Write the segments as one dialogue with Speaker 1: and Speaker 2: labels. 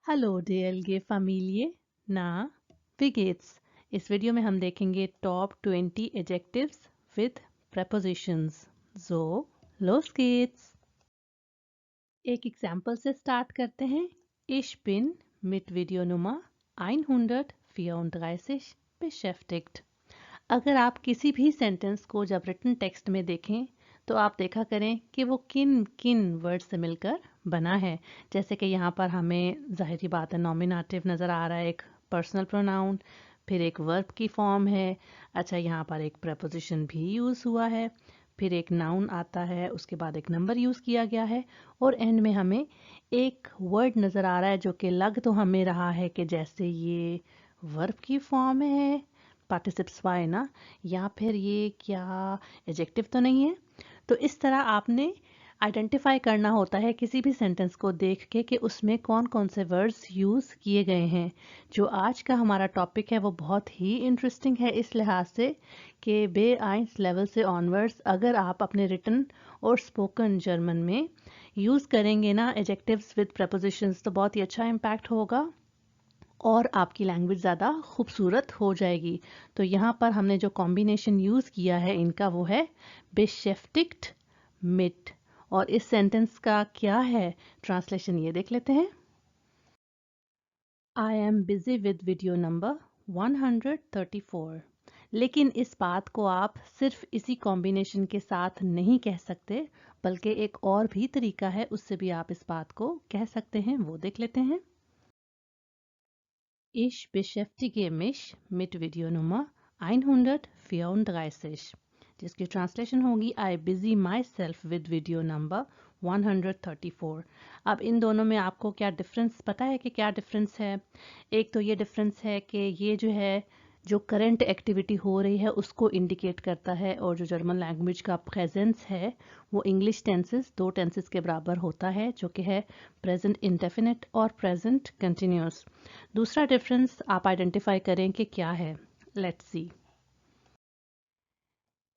Speaker 1: Hello DLG Familie, ना wie geht's? इस video में हम देखेंगे top 20 adjectives with prepositions. So, los geht's! एक एग्जाम्पल से स्टार्ट करते हैं. Ich bin mit Videonummer 134 beschäftigt. अगर आप किसी भी सेंटेंस को जब रिटन टेक्स्ट में देखें तो आप देखा करें कि वो किन किन वर्ड से मिलकर बना है. जैसे कि यहाँ पर हमें जाहिर बात है नॉमिनेटिव नज़र आ रहा है, एक पर्सनल प्रोनाउन, फिर एक वर्ब की फॉर्म है. अच्छा, यहाँ पर एक प्रपोजिशन भी यूज़ हुआ है, फिर एक नाउन आता है, उसके बाद एक नंबर यूज़ किया गया है और एंड में हमें एक वर्ड नज़र आ रहा है जो कि लग तो हमें रहा है कि जैसे ये वर्ब की फॉर्म है, पार्टिसिप्स वाई ना, या फिर ये क्या एडजेक्टिव तो नहीं है. तो इस तरह आपने आइडेंटिफाई करना होता है किसी भी सेंटेंस को देख के कि उसमें कौन कौन से वर्ड्स यूज़ किए गए हैं. जो आज का हमारा टॉपिक है वो बहुत ही इंटरेस्टिंग है इस लिहाज से कि B1 लेवल से ऑनवर्ड्स अगर आप अपने रिटन और स्पोकन जर्मन में यूज़ करेंगे ना एडजेक्टिव्स विद प्रपोजिशंस तो बहुत ही अच्छा इम्पैक्ट होगा और आपकी लैंग्वेज ज़्यादा खूबसूरत हो जाएगी. तो यहाँ पर हमने जो कॉम्बिनेशन यूज़ किया है इनका वो है beschäftigt mit. और इस सेंटेंस का क्या है ट्रांसलेशन ये देख लेते हैं. I am busy with video number 134. लेकिन इस बात को आप सिर्फ इसी कॉम्बिनेशन के साथ नहीं कह सकते, बल्कि एक और भी तरीका है, उससे भी आप इस बात को कह सकते हैं, वो देख लेते हैं. Ich beschäftige mich mit Videonummer 134, जिसकी ट्रांसलेशन होगी I busy myself with video number 134. अब इन दोनों में आपको क्या डिफरेंस पता है कि क्या डिफरेंस है? एक तो ये डिफरेंस है कि ये जो है जो करंट एक्टिविटी हो रही है उसको इंडिकेट करता है और जो जर्मन लैंग्वेज का प्रेजेंस है वो इंग्लिश टेंसेस, दो टेंसेस के बराबर होता है जो कि है प्रेजेंट इंडेफिनिट और प्रेजेंट कंटिन्यूस. दूसरा डिफरेंस आप आइडेंटिफाई करें कि क्या है. Let's see.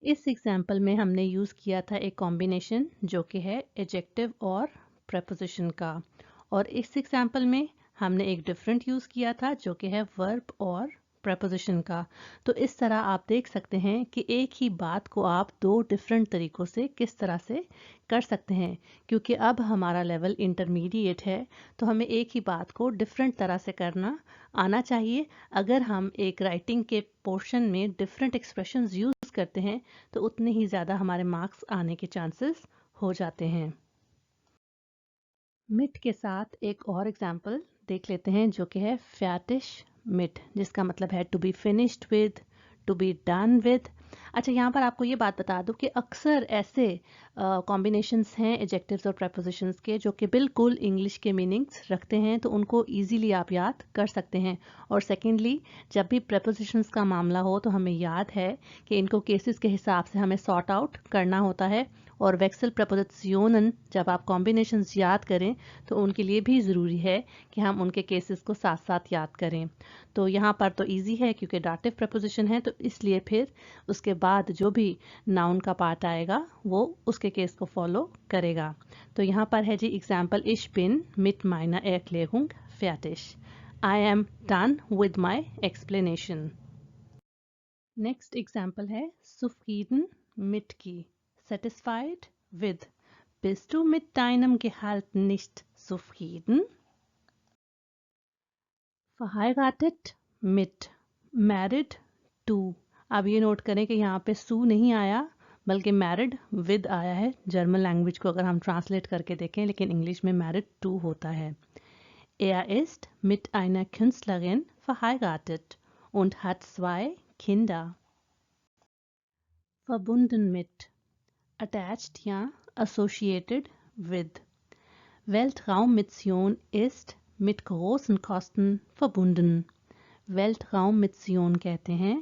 Speaker 1: इस एग्जाम्पल में हमने यूज़ किया था एक कॉम्बिनेशन जो कि है एडजेक्टिव और preposition का, और इस एग्जाम्पल में हमने एक डिफरेंट यूज़ किया था जो कि है वर्ब और preposition का. तो इस तरह आप देख सकते हैं कि एक ही बात को आप दो डिफरेंट तरीकों से किस तरह से कर सकते हैं. क्योंकि अब हमारा लेवल इंटरमीडिएट है तो हमें एक ही बात को डिफरेंट तरह से करना आना चाहिए. अगर हम एक राइटिंग के पोर्शन में डिफरेंट एक्सप्रेशंस यूज़ करते हैं तो उतने ही ज़्यादा हमारे मार्क्स आने के चांसेस हो जाते हैं. मिट के साथ एक और एग्जाम्पल देख लेते हैं जो कि है फैटिश मिट, जिसका मतलब है to be finished with, to be done with. अच्छा, यहाँ पर आपको ये बात बता दूं कि अक्सर ऐसे कॉम्बिनेशंस हैं एडजेक्टिव्स और prepositions के जो कि बिल्कुल इंग्लिश के मीनिंग्स रखते हैं, तो उनको इजीली आप याद कर सकते हैं. और सेकेंडली, जब भी prepositions का मामला हो तो हमें याद है कि इनको केसेस के हिसाब से हमें सॉर्ट आउट करना होता है. और वेक्सल प्रपोजिशनन जब आप कॉम्बिनेशंस याद करें तो उनके लिए भी ज़रूरी है कि हम उनके केसेस को साथ साथ याद करें. तो यहाँ पर तो इजी है क्योंकि डाटिव प्रपोजिशन है, तो इसलिए फिर उसके बाद जो भी नाउन का पार्ट आएगा वो उसके केस को फॉलो करेगा. तो यहाँ पर है जी example, Ich bin mit meiner Erklärung fertig. I am done with my explanation. Next example है zufrieden mit की, satisfied with. Bist du mit deinem Gehalt nicht zufrieden? verheiratet mit, married to. अब ये note करें कि यहाँ पे सू नहीं आया बल्कि मैरिड विद आया है. जर्मन लैंग्वेज को अगर हम ट्रांसलेट करके देखें, लेकिन इंग्लिश में मैरिड टू होता है. Er ist mit einer Künstlerin verheiratet und hat 2 Kinder. verbunden mit, attached या associated with. Weltraummission ist mit großen Kosten verbunden. Weltraummission कहते हैं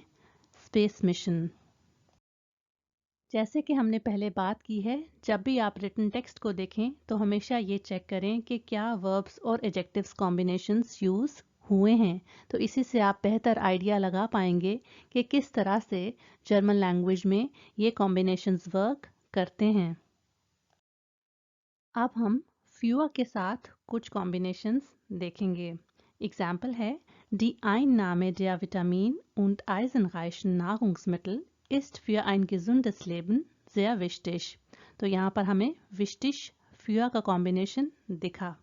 Speaker 1: स्पेस मिशन. जैसे कि हमने पहले बात की है, जब भी आप रिटन टेक्स्ट को देखें तो हमेशा ये चेक करें कि क्या वर्ब्स और एडजेक्टिव्स कॉम्बिनेशंस यूज़ हुए हैं. तो इसी से आप बेहतर आइडिया लगा पाएंगे कि किस तरह से जर्मन लैंग्वेज में ये कॉम्बिनेशंस वर्क करते हैं. अब हम फ्यूअर के साथ कुछ कॉम्बिनेशंस देखेंगे। एग्जाम्पल है Die Einnahme der Vitamin- und eisenreichen Nahrungsmittel ist für ein gesundes Leben sehr wichtig। तो यहाँ पर हमें wichtig für का कॉम्बिनेशन दिखा।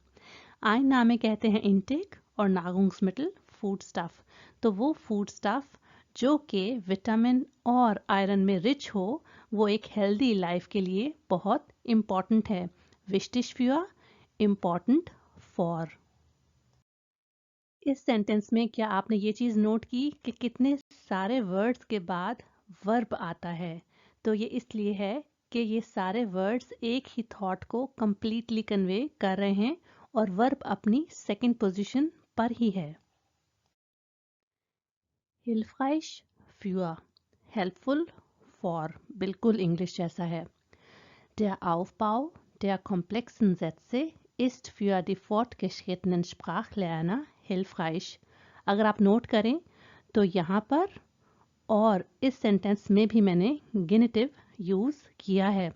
Speaker 1: Einnahme कहते हैं इनटेक और नागुंग्समिटल फूड स्टफ। तो वो फूड स्टफ जो कि विटामिन और आयरन में रिच हो, वो एक हेल्दी लाइफ के लिए बहुत इम्पॉर्टेंट है। विस्टिश फ्यूआ इम्पॉर्टेंट फॉर। इस सेंटेंस में क्या आपने ये चीज़ नोट की कि कितने सारे वर्ड्स के बाद वर्ब आता है? तो ये इसलिए है कि ये सारे वर्ड्स एक ही थॉट को कंप्लीटली कन्वे कर रहे हैं और वर्ब अपनी सेकंड पोजीशन पर ही है। हिल्फ्राइश फ्यूआ, हेल्पफुल फॉर, बिल्कुल इंग्लिश जैसा है। Der Aufbau der komplexen Sätze ist für die fortgeschrittenen Sprachlerner hilfreich। अगर आप नोट करें तो यहाँ पर और इस सेंटेंस में भी मैंने गेनिटिव यूज़ किया है।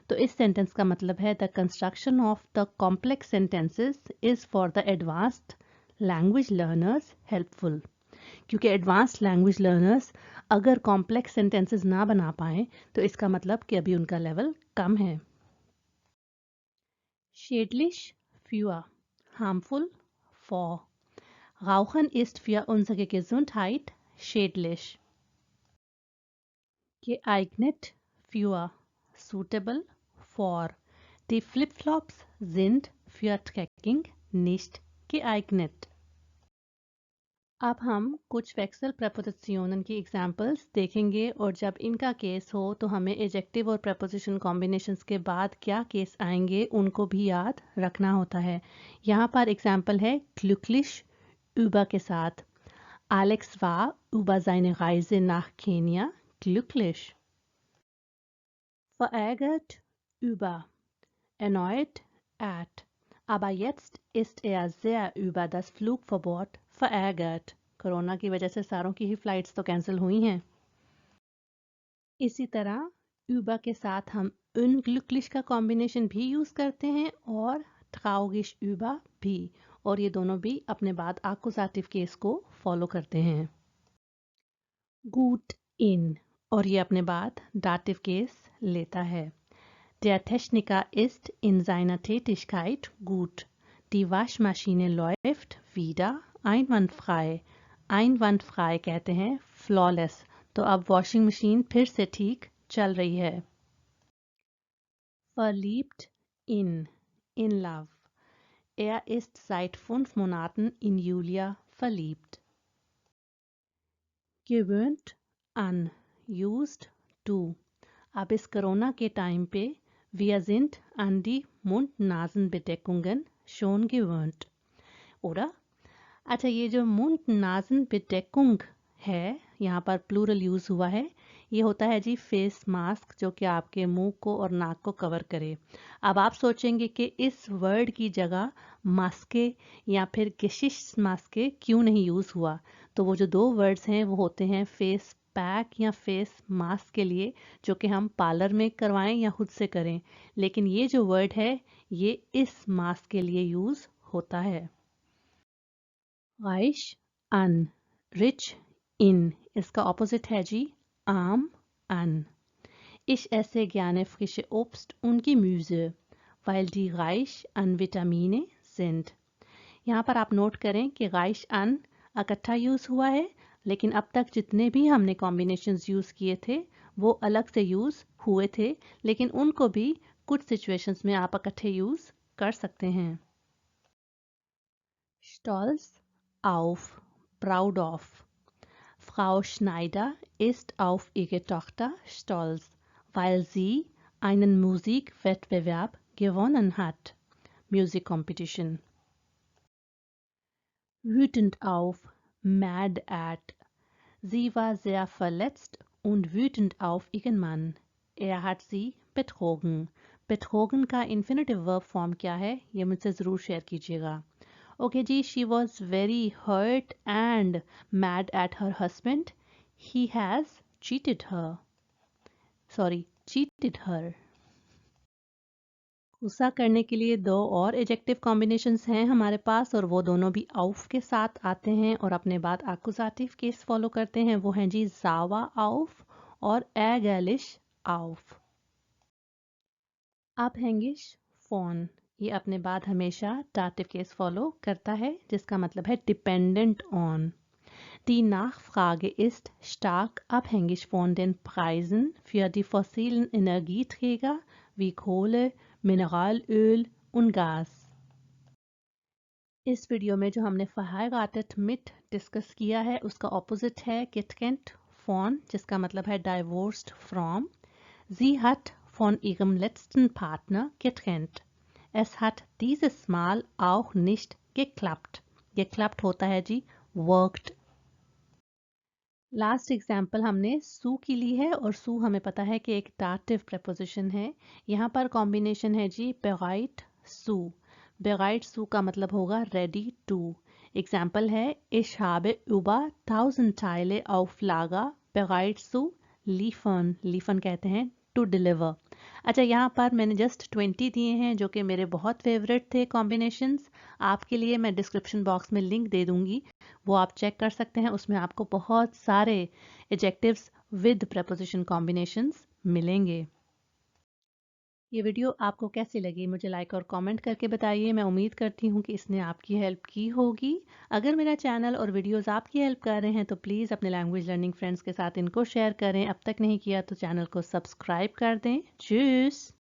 Speaker 1: तो इस सेंटेंस का मतलब है the construction of the complex sentences is for the advanced language learners helpful. क्योंकि एडवांस्ड लैंग्वेज लर्नर्स अगर कॉम्प्लेक्स सेंटेंसेस ना बना पाएँ तो इसका मतलब कि अभी उनका लेवल कम है। Schädlich für, harmful for, Rauchen ist für unsere Gesundheit schädlich। Geeignet für, suitable for, die Flipflops sind für Trekking nicht geeignet। अब हम कुछ वेक्सल प्रपोजिशनन की एग्जाम्पल्स देखेंगे और जब इनका केस हो तो हमें एजेक्टिव और प्रपोजिशन कॉम्बिनेशंस के बाद क्या केस आएंगे उनको भी याद रखना होता है। यहाँ पर एग्जाम्पल है glücklich über के साथ। Alex war über seine Reise nach Kenia glücklich। Verärgert über, erneut at, aber jetzt ist er sehr über das Flugverbot verärgert। Corona की वजह से सारों की ही फ्लाइट्स तो कैंसिल हुई हैं। इसी तरह über के साथ हम unglücklich का कॉम्बिनेशन भी यूज़ करते हैं और traurig über भी, और ये दोनों भी अपने बाद आकुसाटिव केस को फॉलो करते हैं। gut in, और ये अपने बाद दाटिव केस लेता है। Der Techniker ist in seiner Tätigkeit gut। Die Waschmaschine läuft wieder einwandfrei। einwandfrei कहते हैं flawless। तो अब वॉशिंग मशीन फिर से ठीक चल रही है। Verliebt in love। Er ist seit 5 Monaten in Julia verliebt। Gewöhnt an, used to। अब इस कोरोना के टाइम पे Wir sind an die Mund-Nasen-Bedeckungen schon gewöhnt, oder? अच्छा, ये जो Mund-Nasen-Bedeckung है, यहाँ पर प्लूरल यूज़ हुआ है। ये होता है जी फेस मास्क जो कि आपके मुंह को और नाक को कवर करे। अब आप सोचेंगे कि इस वर्ड की जगह मास्के या फिर गेशिश मास्के क्यों नहीं यूज़ हुआ। तो वो जो दो वर्ड्स हैं वो होते हैं फेस पैक या फेस मास्क के लिए, जो कि हम पार्लर में करवाएं या खुद से करें। लेकिन ये जो वर्ड है ये इस मास्क के लिए यूज़ होता है। reich an, rich in, इसका ऑपोजिट है जी arm an। Ich esse gerne frische Obst und Gemüse, weil die reich an Vitamine sind। यहाँ पर आप नोट करें कि reich an इकट्ठा यूज़ हुआ है, लेकिन अब तक जितने भी हमने कॉम्बिनेशंस यूज़ किए थे वो अलग से यूज़ हुए थे, लेकिन उनको भी कुछ सिचुएशंस में आप इकट्ठे यूज़ कर सकते हैं। Stolz auf, proud of। Frau Schneider ist auf ihre Tochter stolz, weil sie einen Musikwettbewerb gewonnen hat। Music competition। Wütend auf, mad at। Sie war sehr verletzt und wütend auf ihren Mann। Er hat sie betrogen। betrogen का infinitive verb form क्या है ये मुझसे ज़रूर share कीजिएगा। Okay जी, she was very hurt and mad at her husband। He has cheated her। cheated her। गुस्सा करने के लिए दो और एडजेक्टिव कॉम्बिनेशंस हैं हमारे पास और वो दोनों भी auf के साथ आते हैं और अपने बाद एक्कुसाटिव केस फॉलो करते हैं। वो हैं जी sauer auf और ärgerlich auf। abhängig von, ये अपने बाद हमेशा दाटिव केस फॉलो करता है जिसका मतलब है dependent on. Die Nachfrage ist stark abhängig von den Preisen für die fossilen Energieträger wie Kohle, Mineralöl und Gas। इस वीडियो में जो हमने verheiratet mit डिस्कस किया है उसका ऑपोजिट है getrennt von, जिसका मतलब है divorced from। Sie hat von ihrem letzten Partner getrennt। Es hat dieses Mal auch nicht geklappt। geklappt होता है जी worked। लास्ट एग्जाम्पल हमने सू की ली है और सू हमें पता है कि एक दाटिव प्रपोजिशन है। यहाँ पर कॉम्बिनेशन है जी bereit सू। bereit सू का मतलब होगा रेडी टू। एग्जाम्पल है ich habe über 1000 Teile auf Lager bereit zu liefern। liefern कहते हैं टू डिलीवर। अच्छा, यहाँ पर मैंने जस्ट 20 दिए हैं जो कि मेरे बहुत फेवरेट थे कॉम्बिनेशंस। आपके लिए मैं डिस्क्रिप्शन बॉक्स में लिंक दे दूंगी, वो आप चेक कर सकते हैं। उसमें आपको बहुत सारे एडजेक्टिव्स विद प्रपोजिशन कॉम्बिनेशंस मिलेंगे। ये वीडियो आपको कैसी लगी मुझे लाइक और कमेंट करके बताइए। मैं उम्मीद करती हूँ कि इसने आपकी हेल्प की होगी। अगर मेरा चैनल और वीडियोस आपकी हेल्प कर रहे हैं तो प्लीज़ अपने लैंग्वेज लर्निंग फ्रेंड्स के साथ इनको शेयर करें। अब तक नहीं किया तो चैनल को सब्सक्राइब कर दें। चूस।